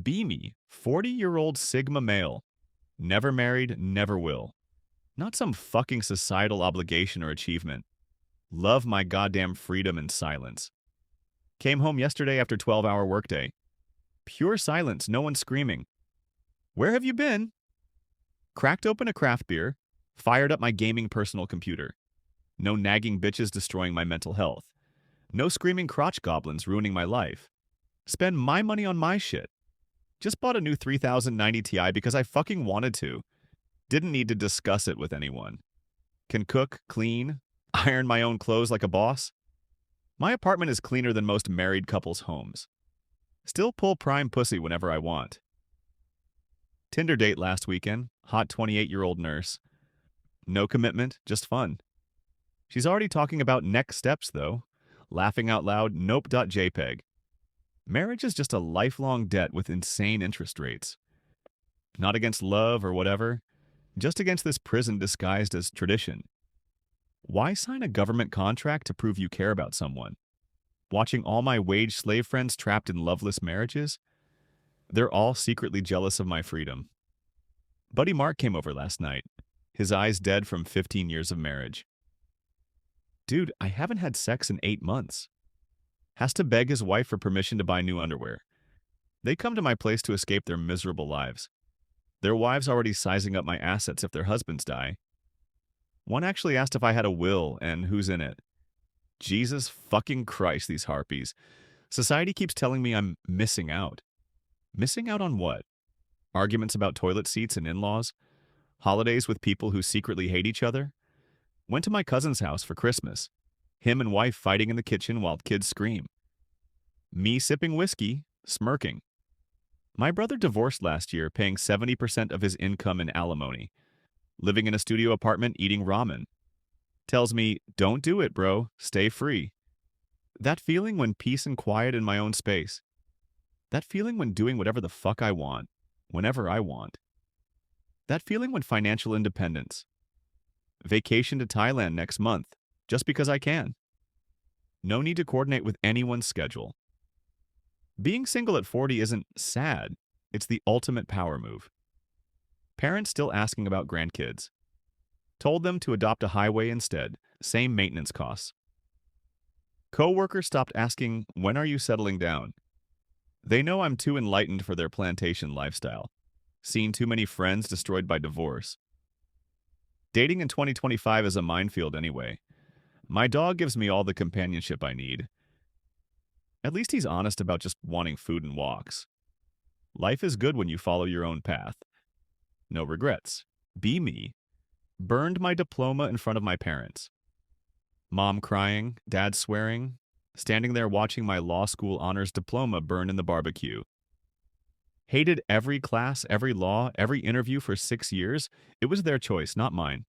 Be me, 40-year-old Sigma male. Never married, never will. Not some fucking societal obligation or achievement. Love my goddamn freedom and silence. Came home yesterday after 12-hour workday. Pure silence, no one screaming. Where have you been? Cracked open a craft beer, fired up my gaming personal computer. No nagging bitches destroying my mental health. No screaming crotch goblins ruining my life. Spend my money on my shit. Just bought a new 3090 Ti because I fucking wanted to. Didn't need to discuss it with anyone. Can cook, clean, iron my own clothes like a boss. My apartment is cleaner than most married couples' homes. Still pull prime pussy whenever I want. Tinder date last weekend, hot 28-year-old nurse. No commitment, just fun. She's already talking about next steps, though. Laughing out loud, nope.jpg. Marriage is just a lifelong debt with insane interest rates. Not against love or whatever, just against this prison disguised as tradition. Why sign a government contract to prove you care about someone? Watching all my wage slave friends trapped in loveless marriages? They're all secretly jealous of my freedom. Buddy Mark came over last night, his eyes dead from 15 years of marriage. Dude, I haven't had sex in 8 months. Has to beg his wife for permission to buy new underwear. They come to my place to escape their miserable lives. Their wives already sizing up my assets if their husbands die. One actually asked if I had a will and who's in it. Jesus fucking Christ, these harpies. Society keeps telling me I'm missing out. Missing out on what? Arguments about toilet seats and in-laws? Holidays with people who secretly hate each other? Went to my cousin's house for Christmas. Him and wife fighting in the kitchen while kids scream. Me sipping whiskey, smirking. My brother divorced last year, paying 70% of his income in alimony. Living in a studio apartment eating ramen. Tells me, don't do it, bro. Stay free. That feeling when peace and quiet in my own space. That feeling when doing whatever the fuck I want, whenever I want. That feeling when financial independence. Vacation to Thailand next month, just because I can. No need to coordinate with anyone's schedule. Being single at 40 isn't sad, it's the ultimate power move. Parents still asking about grandkids. Told them to adopt a highway instead, same maintenance costs. Co-workers stopped asking, when are you settling down? They know I'm too enlightened for their plantation lifestyle. Seen too many friends destroyed by divorce. Dating in 2025 is a minefield anyway. My dog gives me all the companionship I need. At least he's honest about just wanting food and walks. Life is good when you follow your own path. No regrets. Be me. Burned my diploma in front of my parents. Mom crying, dad swearing, standing there watching my law school honors diploma burn in the barbecue. Hated every class, every law, every interview for 6 years. It was their choice, not mine.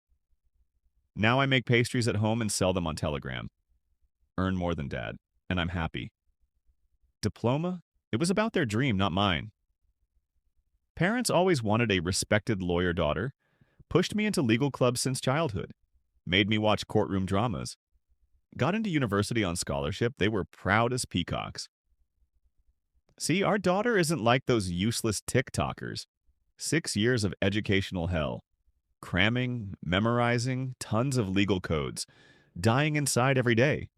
Now I make pastries at home and sell them on Telegram. Earn more than dad, and I'm happy. Diploma? It was about their dream, not mine. Parents always wanted a respected lawyer daughter, pushed me into legal clubs since childhood, made me watch courtroom dramas. Got into university on scholarship, they were proud as peacocks. See, our daughter isn't like those useless TikTokers. 6 years of educational hell. Cramming, memorizing, tons of legal codes. Dying inside every day.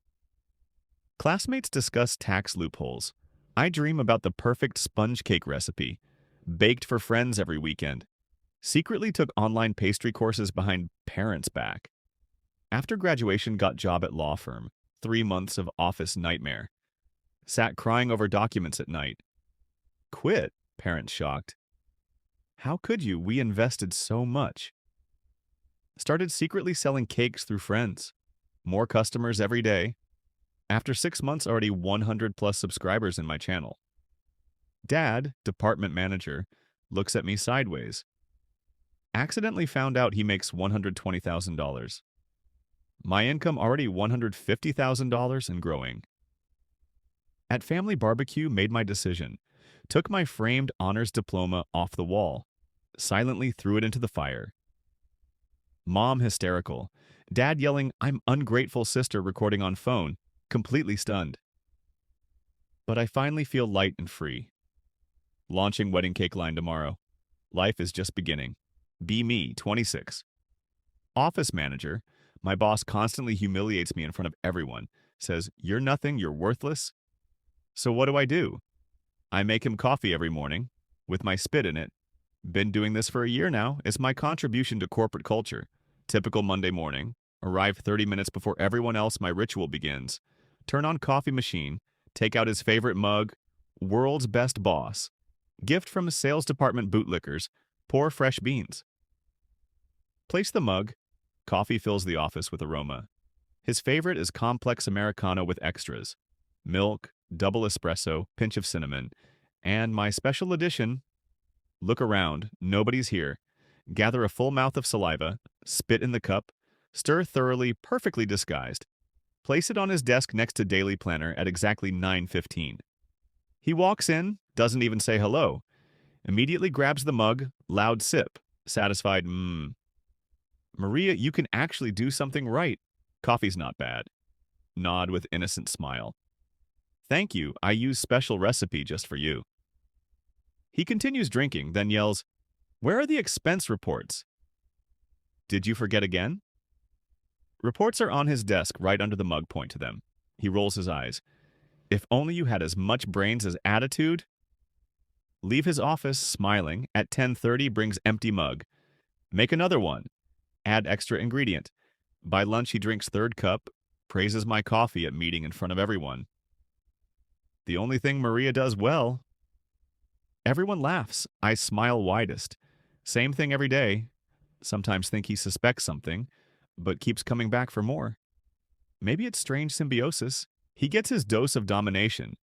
Classmates discuss tax loopholes. I dream about the perfect sponge cake recipe. Baked for friends every weekend. Secretly took online pastry courses behind parents' back. After graduation, got job at law firm. 3 months of office nightmare. Sat crying over documents at night. Quit, parents shocked. How could you? We invested so much. Started secretly selling cakes through friends. More customers every day. After 6 months, already 100 plus subscribers in my channel. Dad, department manager, looks at me sideways. Accidentally found out he makes $120,000. My income already $150,000 and growing. At family barbecue, made my decision. Took my framed honors diploma off the wall. Silently threw it into the fire. Mom hysterical. Dad yelling, I'm ungrateful sister recording on phone. Completely stunned. But I finally feel light and free. Launching wedding cake line tomorrow. Life is just beginning. Be me, 26. Office manager. My boss constantly humiliates me in front of everyone. Says, "You're nothing, you're worthless." So what do? I make him coffee every morning, with my spit in it. Been doing this for a year now. It's my contribution to corporate culture. Typical Monday morning. Arrive 30 minutes before everyone else, my ritual begins. Turn on coffee machine. Take out his favorite mug. World's best boss. Gift from sales department bootlickers. Pour fresh beans. Place the mug. Coffee fills the office with aroma. His favorite is complex Americano with extras. Milk, double espresso, pinch of cinnamon. And my special edition. Look around. Nobody's here. Gather a full mouth of saliva. Spit in the cup. Stir thoroughly, perfectly disguised. Place it on his desk next to Daily Planner at exactly 9:15. He walks in, doesn't even say hello. Immediately grabs the mug, loud sip. Satisfied, Maria, you can actually do something right. Coffee's not bad. Nod with innocent smile. Thank you, I use special recipe just for you. He continues drinking, then yells, "Where are the expense reports?" Did you forget again? Reports are on his desk right under the mug, point to them. He rolls his eyes. If only you had as much brains as attitude. Leave his office, smiling. At 10:30, brings empty mug. Make another one. Add extra ingredient. By lunch, he drinks third cup. Praises my coffee at meeting in front of everyone. The only thing Maria does well. Everyone laughs. I smile widest. Same thing every day. Sometimes think he suspects something, but keeps coming back for more. Maybe it's strange symbiosis. He gets his dose of domination.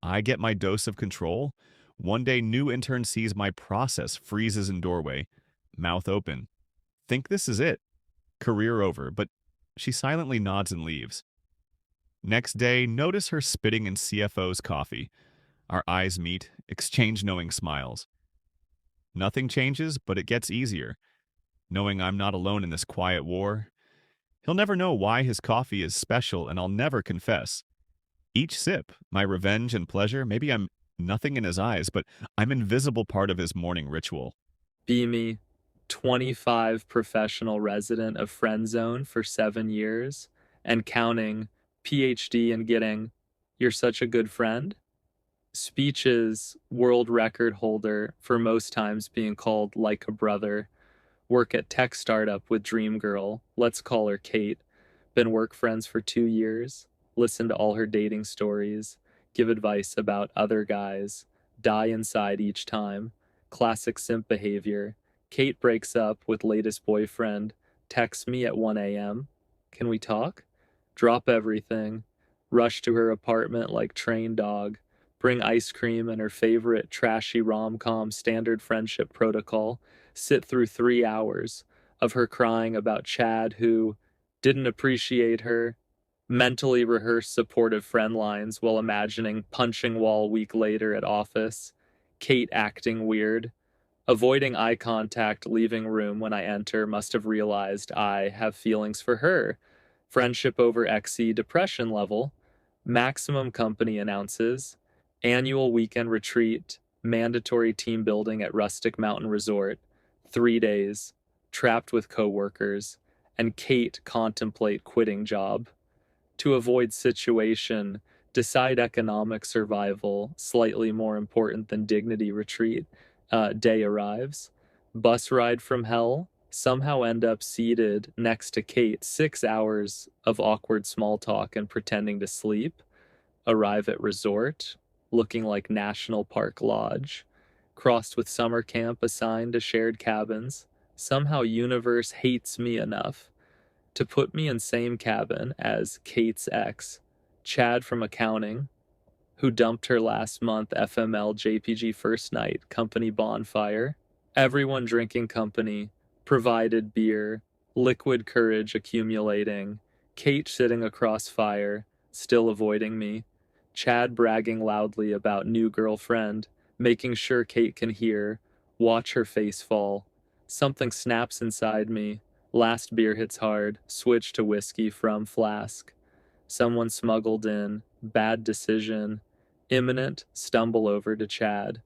I get my dose of control. One day, new intern sees my process, freezes in doorway, mouth open. Think this is it. Career over, but she silently nods and leaves. Next day, notice her spitting in CFO's coffee. Our eyes meet, exchange knowing smiles. Nothing changes, but it gets easier. Knowing I'm not alone in this quiet war. He'll never know why his coffee is special, and I'll never confess. Each sip, my revenge and pleasure, maybe I'm nothing in his eyes, but I'm invisible part of his morning ritual. Be me, 25 professional resident of Friend Zone for 7 years and counting, PhD and getting, you're such a good friend. Speeches, world record holder for most times being called like a brother. Work at tech startup with Dream Girl, let's call her Kate. Been work friends for 2 years. Listen to all her dating stories. Give advice about other guys. Die inside each time. Classic simp behavior. Kate breaks up with latest boyfriend. Texts me at 1 a.m. Can we talk? Drop everything. Rush to her apartment like trained dog. Bring ice cream and her favorite trashy rom-com standard friendship protocol. Sit through 3 hours of her crying about Chad who didn't appreciate her, mentally rehearse supportive friend lines while imagining punching wall week later at office, Kate acting weird, avoiding eye contact leaving room when I enter, must have realized I have feelings for her, friendship over XE depression level, maximum company announces, annual weekend retreat, mandatory team building at Rustic Mountain Resort, 3 days, trapped with coworkers, and Kate contemplate quitting job. To avoid situation, decide economic survival, slightly more important than dignity retreat, day arrives. Bus ride from hell, somehow end up seated next to Kate, 6 hours of awkward small talk and pretending to sleep. Arrive at resort, looking like National Park Lodge. Crossed with summer camp assigned to shared cabins. Somehow universe hates me enough to put me in same cabin as Kate's ex, Chad from accounting, who dumped her last month FML JPG first night, company bonfire, everyone drinking company, provided beer, liquid courage accumulating, Kate sitting across fire, still avoiding me, Chad bragging loudly about new girlfriend, making sure Kate can hear, watch her face fall. Something snaps inside me. Last beer hits hard, switch to whiskey from flask. Someone smuggled in, bad decision. Imminent, stumble over to Chad.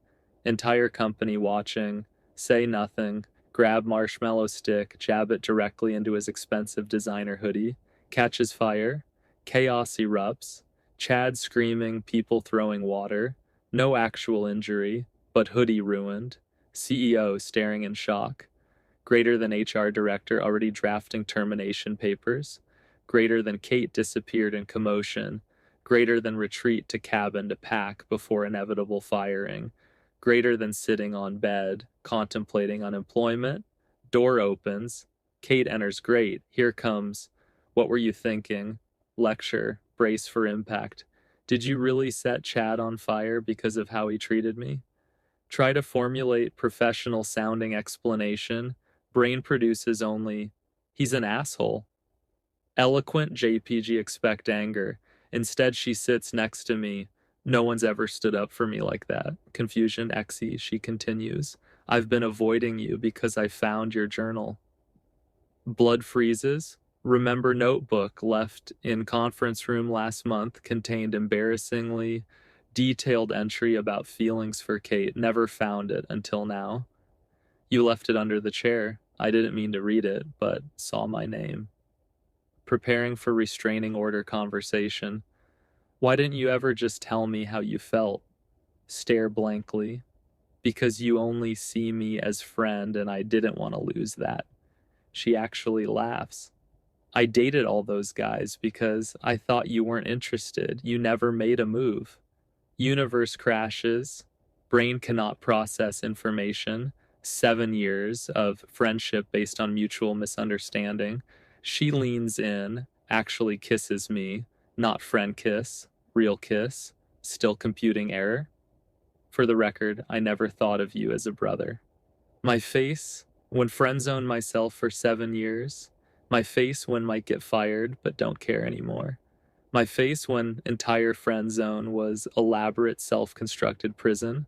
Entire company watching, say nothing, grab marshmallow stick, jab it directly into his expensive designer hoodie, catches fire, chaos erupts, Chad screaming, people throwing water, no actual injury, but hoodie ruined, CEO staring in shock, greater than HR director already drafting termination papers, greater than Kate disappeared in commotion, greater than retreat to cabin to pack before inevitable firing, greater than sitting on bed, contemplating unemployment. Door opens. Kate enters. Great. Here comes. What were you thinking? Lecture. Brace for impact. Did you really set Chad on fire because of how he treated me? Try to formulate professional sounding explanation. Brain produces only, he's an asshole. Eloquent JPG expect anger. Instead, she sits next to me. No one's ever stood up for me like that. Confusion, Exie, she continues. I've been avoiding you because I found your journal. Blood freezes. Remember notebook left in conference room last month contained embarrassingly detailed entry about feelings for Kate. Never found it until now. You left it under the chair. I didn't mean to read it, but saw my name. Preparing for restraining order conversation. Why didn't you ever just tell me how you felt? Stare blankly. Because you only see me as friend and I didn't want to lose that. She actually laughs. I dated all those guys because I thought you weren't interested. You never made a move. Universe crashes. Brain cannot process information. 7 years of friendship based on mutual misunderstanding. She leans in, actually kisses me. Not friend kiss, real kiss. Still computing error. For the record, I never thought of you as a brother. My face, when friend zoned myself for 7 years. My face when might get fired, but don't care anymore. My face when entire friend zone was elaborate self-constructed prison.